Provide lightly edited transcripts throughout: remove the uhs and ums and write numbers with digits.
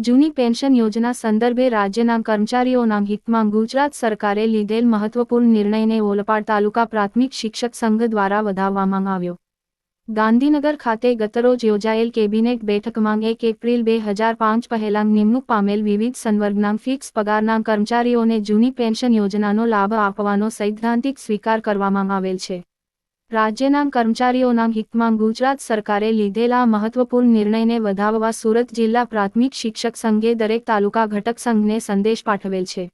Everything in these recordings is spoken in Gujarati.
જૂની પેન્શન યોજના સંદર્ભે રાજ્યના કર્મચારીઓના હિતમાં ગુજરાત સરકારે લીધેલ મહત્વપૂર્ણ નિર્ણયને ઓલપાડ તાલુકા પ્રાથમિક શિક્ષક સંઘ દ્વારા વધાવવામાં આવ્યો. ગાંધીનગર ખાતે ગતરોજ યોજાયેલ કેબિનેટ બેઠકમાં 1 એપ્રિલ 2005 પહેલા નિમણૂક પામેલ વિવિધ સંવર્ગના ફિક્સ પગારના કર્મચારીઓને જૂની પેન્શન યોજનાનો લાભ આપવાનો સૈદ્ધાંતિક સ્વીકાર કરવામાં આવેલ છે. રાજ્યના કર્મચારીઓના હિતમાં ગુજરાત સરકારે લીધેલા મહત્વપૂર્ણ નિર્ણયને વધાવવા સુરત જિલ્લા પ્રાથમિક શિક્ષક સંઘે દરેક તાલુકા ઘટક સંઘને સંદેશ પાઠવેલ છે.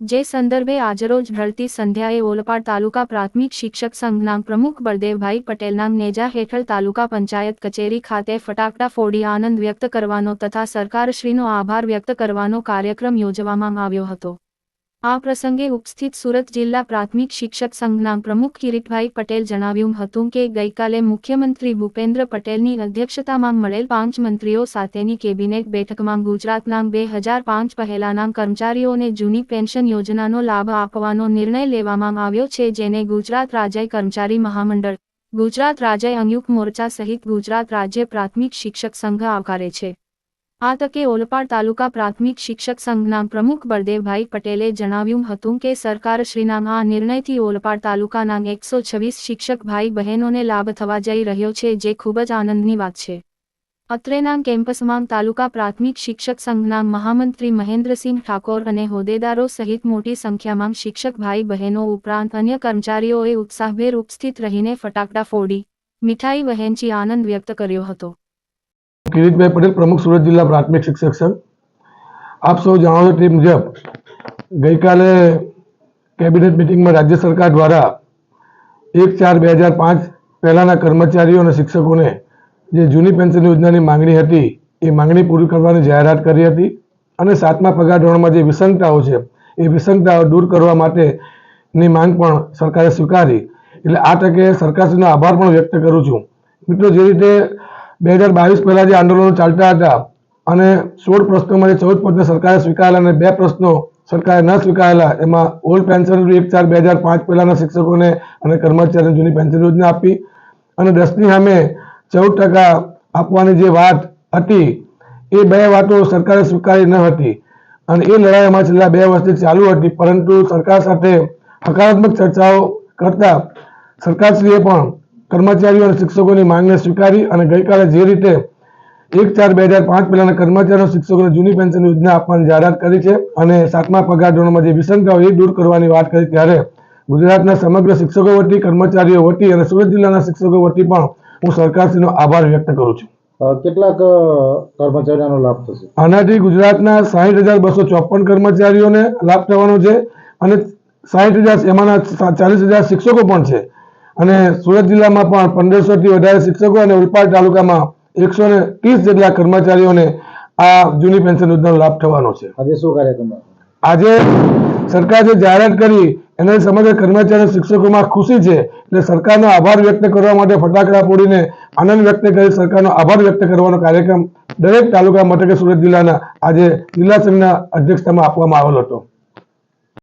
જે સંદર્ભે આજરોજ ઢળતી સંધ્યાએ ઓલપાડ તાલુકા પ્રાથમિક શિક્ષક સંઘના પ્રમુખ બળદેવભાઈ પટેલના નેજા હેઠળ તાલુકા પંચાયત કચેરી ખાતે ફટાકડા ફોડી આનંદ વ્યક્ત કરવાનો તથા સરકારશ્રીનો આભાર વ્યક્ત કરવાનો કાર્યક્રમ યોજવામાં આવ્યો હતો. આ પ્રસંગે ઉપસ્થિત સુરત જિલ્લા પ્રાથમિક શિક્ષક સંઘના પ્રમુખ કિરીટભાઈ પટેલ જણાવ્યું હતું કે ગઈકાલે મુખ્યમંત્રી ભૂપેન્દ્ર પટેલની અધ્યક્ષતામાં મળેલ 5 મંત્રીઓ સાથેની કેબિનેટ બેઠકમાં ગુજરાતના 2005 પહેલાના કર્મચારીઓને જૂની પેન્શન યોજનાનો લાભ આપવાનો નિર્ણય લેવામાં આવ્યો છે, જેને ગુજરાત રાજ્ય કર્મચારી મહામંડળ, ગુજરાત રાજ્ય સંયુક્ત મોરચા સહિત ગુજરાત રાજ્ય પ્રાથમિક શિક્ષક સંઘ આવકારે છે. આ તકે ઓલપાડ તાલુકા પ્રાથમિક શિક્ષક સંઘના પ્રમુખ બળદેવભાઈ પટેલે જણાવ્યું હતું કે સરકારશ્રીના આ નિર્ણયથી ઓલપાડ તાલુકાના 126 શિક્ષક ભાઈ બહેનોને લાભ થવા જઈ રહ્યો છે, જે ખૂબ જ આનંદની વાત છે. અત્રેના કેમ્પસમાં તાલુકા પ્રાથમિક શિક્ષક સંઘના મહામંત્રી મહેન્દ્રસિંહ ઠાકોર અને હોદ્દેદારો સહિત મોટી સંખ્યામાં શિક્ષક ભાઈ બહેનો ઉપરાંત અન્ય કર્મચારીઓએ ઉત્સાહભેર ઉપસ્થિત રહીને ફટાકડા ફોડી મીઠાઈ વહેંચી આનંદ વ્યક્ત કર્યો હતો. કિરીટભાઈ પટેલ, પ્રમુખ સુરત જિલ્લા પ્રાથમિક શિક્ષક સંઘ. આપ સૌ જાણો છો તે મુજબ ગઈકાલે કેબિનેટ મિટિંગમાં રાજ્ય સરકાર દ્વારા 1/4/2005 પહેલાના કર્મચારીઓ અને શિક્ષકોને જે જૂની પેન્શન યોજનાની માંગણી હતી એ માંગણી પૂરી કરવાની જાહેરાત કરી હતી અને 7મા પગાર ધોરણમાં જે વિસંગતાઓ છે એ વિસંગતાઓ દૂર કરવા માટેની માંગ પણ સરકારે સ્વીકારી. એટલે આ તકે સરકારશ્રીનો આભાર પણ વ્યક્ત કરું છું. મિત્રો, જે રીતે 2022 પહેલા જે આંદોલનો ચાલતા હતા અને 16 પ્રશ્નોમાં 14 પ્રશ્નો સરકારે સ્વીકારેલા અને 2 પ્રશ્નો સરકારે ન સ્વીકારેલા, એમાં ઓલ્ડ પેન્શન 1/4/2005 પહેલાના શિક્ષકોને અને કર્મચારીઓને જૂની પેન્શન યોજના આપી અને 10ની સામે 14% આપવાની જે વાત હતી એ 2 વાતો સરકારે સ્વીકારી ન હતી અને એ લડાઈ અમારી છેલ્લા 2 વર્ષથી ચાલુ હતી. પરંતુ સરકાર સાથે હકારાત્મક ચર્ચાઓ કરતા સરકારશ્રીએ પણ કર્મચારીઓ અને શિક્ષકોની માંગને સ્વીકારી અને ગઈકાલે જે રીતે 1/4/2005 પહેલાના કર્મચારીઓ શિક્ષકોને જૂની પેન્શન યોજના આપવાની જાહેરાત કરી છે અને 7મા પગાર ધોરણમાં જે વિસંગતાઓ એ દૂર કરવાની વાત કરી, ત્યારે ગુજરાતના સમગ્ર શિક્ષકો વતી, કર્મચારીઓ વતી અને સુરત જિલ્લાના શિક્ષકો વતી પણ હું સરકારશ્રીનો આભાર વ્યક્ત કરું છું. કેટલાક કર્મચારીઓનો લાભ થશે? આનાથી ગુજરાતના 60,254 કર્મચારીઓને લાભ થવાનો છે અને 60,000 એમાંના 40,000 શિક્ષકો પણ છે અને સુરત જિલ્લામાં પણ 1500થી વધારે શિક્ષકો અને ઓલપાડ તાલુકામાં 130 જેટલા કર્મચારીઓને આ જૂની પેન્શન યોજનાનો લાભ થવાનો છે. આજે શું કાર્યક્રમ? આજે સરકારે જાહેરાત કરી એના સમગ્ર કર્મચારીઓ શિક્ષકોમાં ખુશી છે, એટલે સરકારનો આભાર વ્યક્ત કરવા માટે ફટાકડા ફોડીને આનંદ વ્યક્ત કરી સરકારનો આભાર વ્યક્ત કરવાનો કાર્યક્રમ દરેક તાલુકા મથકે સુરત જિલ્લાના આજે જિલ્લા સંઘના અધ્યક્ષતામાં આપવામાં આવેલો હતો.